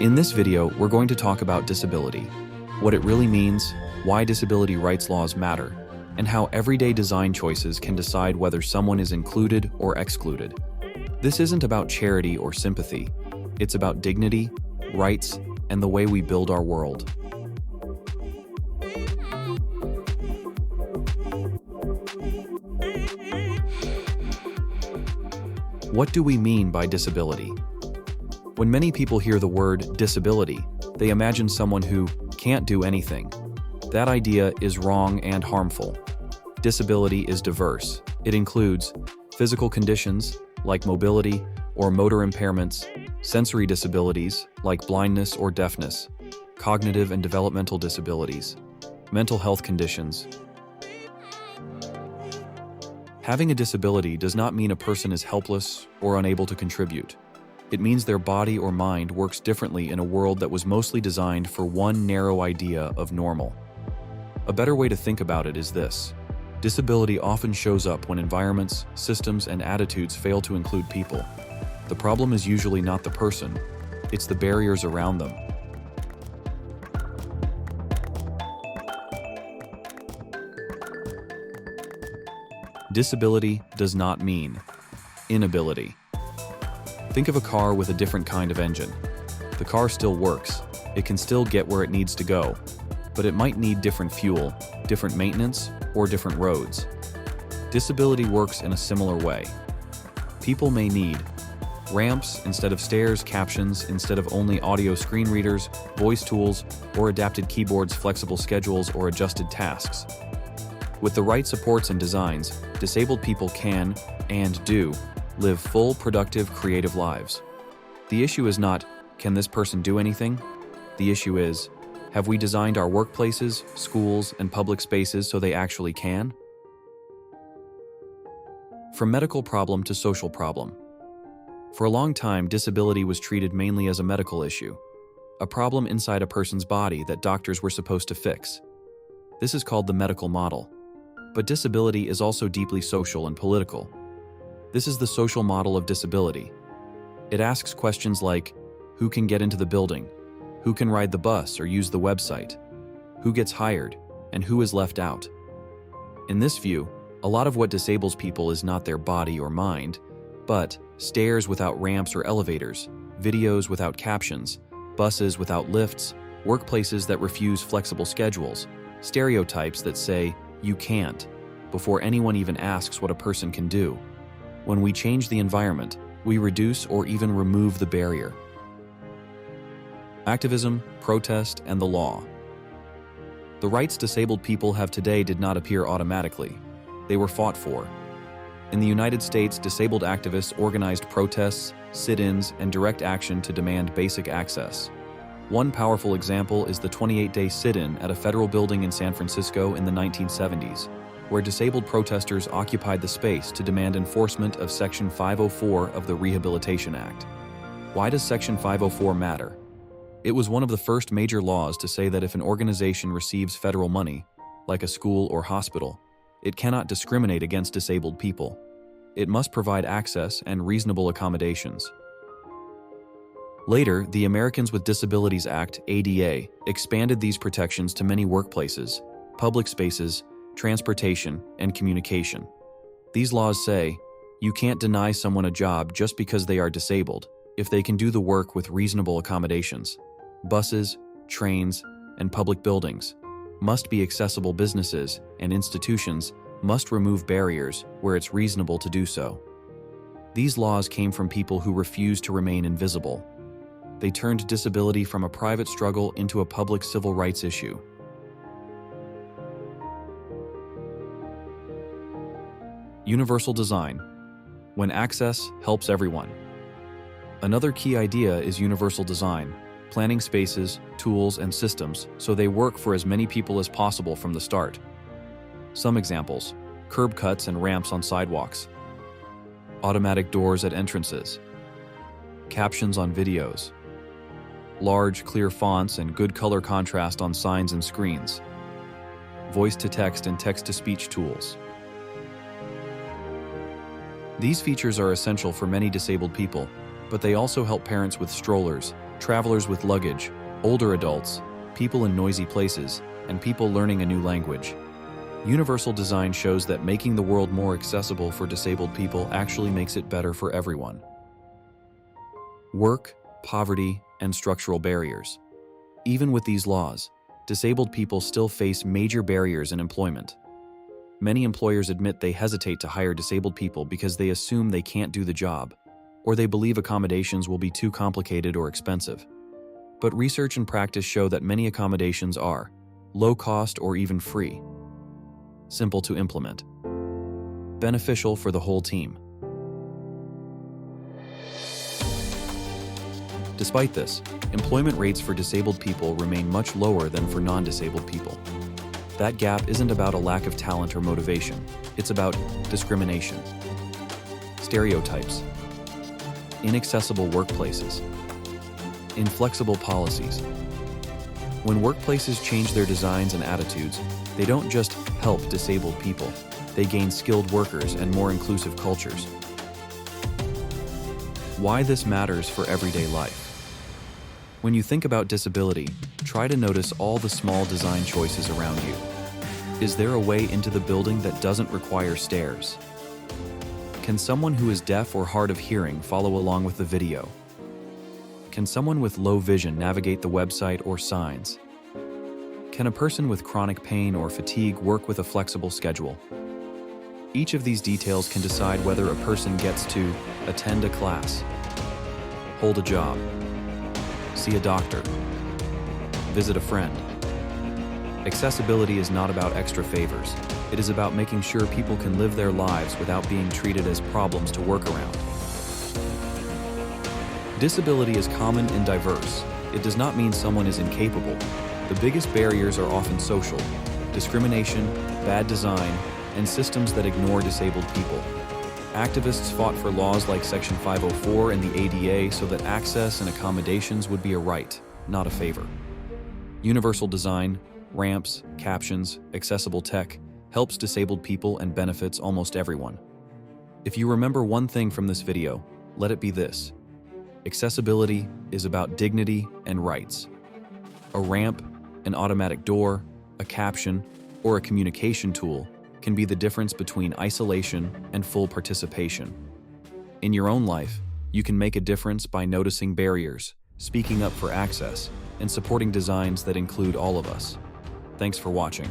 In this video, we're going to talk about disability, what it really means, why disability rights laws matter, and how everyday design choices can decide whether someone is included or excluded. This isn't about charity or sympathy. It's about dignity, rights, and the way we build our world. What do we mean by disability? When many people hear the word disability, they imagine someone who can't do anything. That idea is wrong and harmful. Disability is diverse. It includes physical conditions, like mobility or motor impairments, sensory disabilities, like blindness or deafness, cognitive and developmental disabilities, mental health conditions. Having a disability does not mean a person is helpless or unable to contribute. It means their body or mind works differently in a world that was mostly designed for one narrow idea of normal. A better way to think about it is this. Disability often shows up when environments, systems, and attitudes fail to include people. The problem is usually not the person, it's the barriers around them. Disability does not mean inability. Think of a car with a different kind of engine. The car still works. It can still get where it needs to go, but it might need different fuel, different maintenance, or different roads. Disability works in a similar way. People may need ramps instead of stairs, captions instead of only audio screen readers, voice tools, or adapted keyboards, flexible schedules, or adjusted tasks. With the right supports and designs, disabled people can, and do, live full, productive, creative lives. The issue is not, can this person do anything? The issue is, have we designed our workplaces, schools, and public spaces so they actually can? From medical problem to social problem. For a long time, disability was treated mainly as a medical issue, a problem inside a person's body that doctors were supposed to fix. This is called the medical model. But disability is also deeply social and political. This is the social model of disability. It asks questions like, who can get into the building? Who can ride the bus or use the website? Who gets hired? And who is left out? In this view, a lot of what disables people is not their body or mind, but stairs without ramps or elevators, videos without captions, buses without lifts, workplaces that refuse flexible schedules, stereotypes that say, you can't, before anyone even asks what a person can do. When we change the environment, we reduce or even remove the barrier. Activism, protest, and the law. The rights disabled people have today did not appear automatically. They were fought for. In the United States, disabled activists organized protests, sit-ins, and direct action to demand basic access. One powerful example is the 28-day sit-in at a federal building in San Francisco in the 1970s, where disabled protesters occupied the space to demand enforcement of Section 504 of the Rehabilitation Act. Why does Section 504 matter? It was one of the first major laws to say that if an organization receives federal money, like a school or hospital, it cannot discriminate against disabled people. It must provide access and reasonable accommodations. Later, the Americans with Disabilities Act, ADA, expanded these protections to many workplaces, public spaces, transportation, and communication. These laws say, you can't deny someone a job just because they are disabled, if they can do the work with reasonable accommodations. Buses, trains, and public buildings must be accessible. Businesses and institutions must remove barriers where it's reasonable to do so. These laws came from people who refused to remain invisible. They turned disability from a private struggle into a public civil rights issue. Universal design, when access helps everyone. Another key idea is universal design, planning spaces, tools, and systems so they work for as many people as possible from the start. Some examples: curb cuts and ramps on sidewalks, automatic doors at entrances, captions on videos, large, clear fonts and good color contrast on signs and screens, voice-to-text and text-to-speech tools. These features are essential for many disabled people, but they also help parents with strollers, travelers with luggage, older adults, people in noisy places, and people learning a new language. Universal design shows that making the world more accessible for disabled people actually makes it better for everyone. Work, poverty, and structural barriers. Even with these laws, disabled people still face major barriers in employment. Many employers admit they hesitate to hire disabled people because they assume they can't do the job, or they believe accommodations will be too complicated or expensive. But research and practice show that many accommodations are low cost or even free, simple to implement, beneficial for the whole team. Despite this, employment rates for disabled people remain much lower than for non-disabled people. That gap isn't about a lack of talent or motivation, it's about discrimination, stereotypes, inaccessible workplaces, inflexible policies. When workplaces change their designs and attitudes, they don't just help disabled people, they gain skilled workers and more inclusive cultures. Why this matters for everyday life. When you think about disability, try to notice all the small design choices around you. Is there a way into the building that doesn't require stairs? Can someone who is deaf or hard of hearing follow along with the video? Can someone with low vision navigate the website or signs? Can a person with chronic pain or fatigue work with a flexible schedule? Each of these details can decide whether a person gets to attend a class, hold a job, see a doctor, visit a friend. Accessibility is not about extra favors. It is about making sure people can live their lives without being treated as problems to work around. Disability is common and diverse. It does not mean someone is incapable. The biggest barriers are often social, discrimination, bad design, and systems that ignore disabled people. Activists fought for laws like Section 504 and the ADA so that access and accommodations would be a right, not a favor. Universal design, ramps, captions, accessible tech helps disabled people and benefits almost everyone. If you remember one thing from this video, let it be this. Accessibility is about dignity and rights. A ramp, an automatic door, a caption, or a communication tool can be the difference between isolation and full participation. In your own life, you can make a difference by noticing barriers, speaking up for access, and supporting designs that include all of us. Thanks for watching.